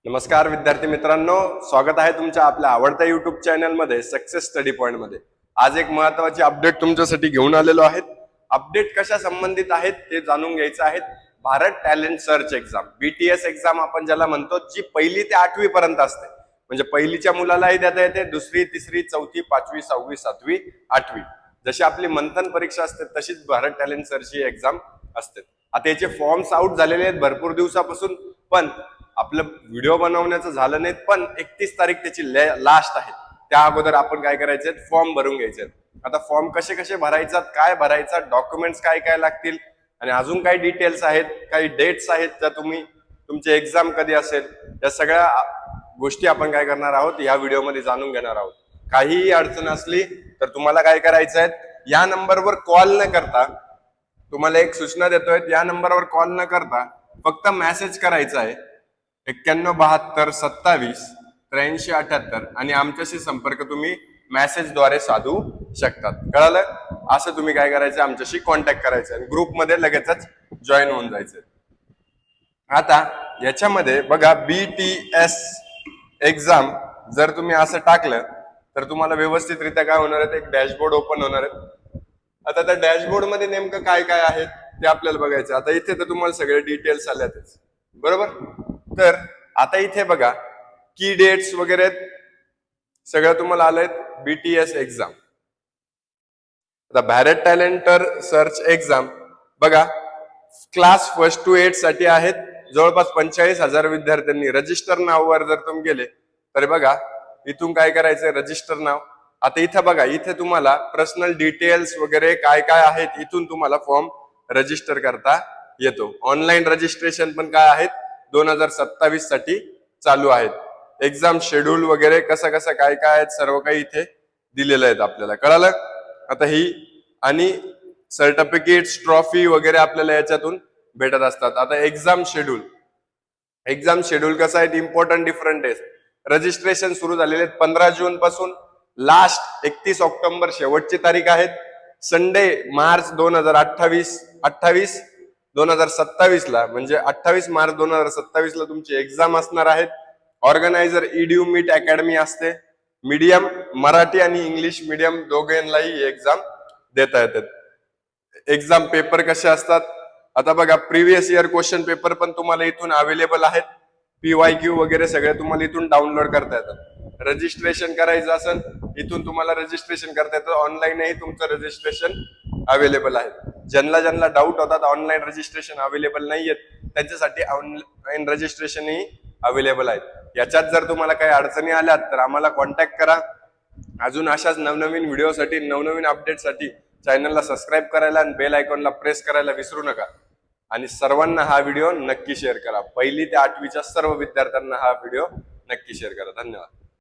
नमस्कार विद्यार्थी मित्रांनो, स्वागत आहे तुमच्या आपल्या आवडत्या युट्यूब चॅनल मध्ये सक्सेस स्टडी पॉइंट मध्ये। आज एक महत्त्वाची अपडेट तुमच्यासाठी घेऊन आलेलो आहे। अपडेट कशा संबंधित आहेत ते जाणून घ्यायचं आहे। Bharat talent search exam BTS exam आपण ज्याला म्हणतो, जी 1ली ते 8वी पर्यंत असते। म्हणजे पहिलीच्या मुलालाही देता येते, दुसरी तिसरी चौथी 5वी 6वी 7वी 8वी जशी आपली मंथन परीक्षा असते तशीच भारत टॅलेंट सर्च ही एक्झाम असते। आता याचे फॉर्म्स आउट झालेले आहेत भरपूर दिवसापासून, पण आपलं व्हिडिओ बनवण्याचं झालं नाही। पण 31 तारीख त्याची लास्ट आहे। त्या अगोदर आपण काय करायचे, फॉर्म भरून घ्यायचे। आता फॉर्म कसे कसे भरायचा, काय भरायचा, डॉक्युमेंट्स काय काय लागतील आणि अजून काही डिटेल्स आहेत, काही डेट्स आहेत त्या तुमचे एक्झाम कधी असेल, या सगळ्या गोष्टी आपण काय करणार आहोत या व्हिडिओमध्ये जाणून घेणार आहोत। काहीही अडचण असली तर तुम्हाला काय करायचं आहे, या नंबरवर कॉल न करता, तुम्हाला एक सूचना देतोय, या नंबरवर कॉल न करता फक्त मेसेज करायचा आहे 9172272378 आणि आमच्याशी संपर्क तुम्ही मेसेजद्वारे साधू शकतात। कळालं? असं तुम्ही काय करायचं, आमच्याशी कॉन्टॅक्ट करायचं आणि ग्रुपमध्ये लगेचच जॉईन होऊन जायचं। आता याच्यामध्ये बघा, BTS एक्झाम जर तुम्ही असं टाकलं तर तुम्हाला व्यवस्थितरित्या काय होणार आहे, एक डॅशबोर्ड ओपन होणार आहे। आता त्या डॅशबोर्ड मध्ये नेमकं काय काय आहे ते आपल्याला बघायचं। आता इथे तर तुम्हाला सगळे डिटेल्स आल्यातच, बरोबर? तर आता इथे बघा, की डेट्स वगैरे सगळं तुम्हाला आलंय। BTS एक्झाम, आता भारत टॅलेंट सर्च एक्झाम बघा, क्लास 1 to 8 साठी आहेत। जवळपास 45,000 विद्यार्थ्यांनी रजिस्टर नाववर जर तुम्ही गेले तर बघा, इथून काय करायचंय, रजिस्टर नाव। आता इथं बघा, इथे तुम्हाला पर्सनल डिटेल्स वगैरे काय काय आहेत, इथून तुम्हाला फॉर्म रजिस्टर करता येतो। ऑनलाईन रजिस्ट्रेशन पण काय आहेत, 2027 साठी चालू आहेत। एक्झाम शेड्यूल वगैरे कसं कसं काय काय आहेत, सर्व काही इथे दिलेलं आहेत आपल्याला। कळालं? आता ही आणि सर्टिफिकेट्स, ट्रॉफी वगैरे आपल्याला याच्यातून भेटत असतात। आता एक्झाम शेड्यूल कसं आहे, इम्पॉर्टंट डिफरंट आहे। रजिस्ट्रेशन सुरू झालेले आहेत 15 जून पासून, लास्ट 31 ऑक्टोबर शेवटची तारीख आहे। संडे मार्च 2027 ला, म्हणजे 28 मार्च 2027 ला तुमची एक्झाम असणार आहेत। ऑर्गनायझर EDU मीट अकॅडमी असते। मीडियम मराठी आणि इंग्लिश मीडियम दोघांनाही एक्झाम देता येतात। एक्झाम पेपर कसे असतात, आता बघा, प्रिव्हियस इयर क्वेश्चन पेपर पण तुम्हाला इथून अवेलेबल आहेत। PYQ वगैरे सगळे तुम्हाला इथून डाउनलोड करता येतात। रजिस्ट्रेशन करायचं असेल, इथून तुम्हाला रजिस्ट्रेशन करता येतं। ऑनलाईनही तुमचं रजिस्ट्रेशन अवेलेबल आहे। ज्यांना डाऊट होतात ऑनलाईन रजिस्ट्रेशन अवेलेबल नाहीयेत, त्यांच्यासाठी ऑनलाईन रजिस्ट्रेशनही अवेलेबल आहे। याच्यात जर तुम्हाला काही अडचणी आल्या तर आम्हाला कॉन्टॅक्ट करा। अजून अशाच नवनवीन व्हिडिओसाठी, नवनवीन अपडेटसाठी चॅनलला सबस्क्राईब करायला आणि बेल आयकॉनला प्रेस करायला विसरू नका। आणि सर्वांना हा व्हिडिओ नक्की शेअर करा। 1ली ते 8वीच्या सर्व विद्यार्थ्यांना हा व्हिडिओ नक्की शेअर करा। धन्यवाद।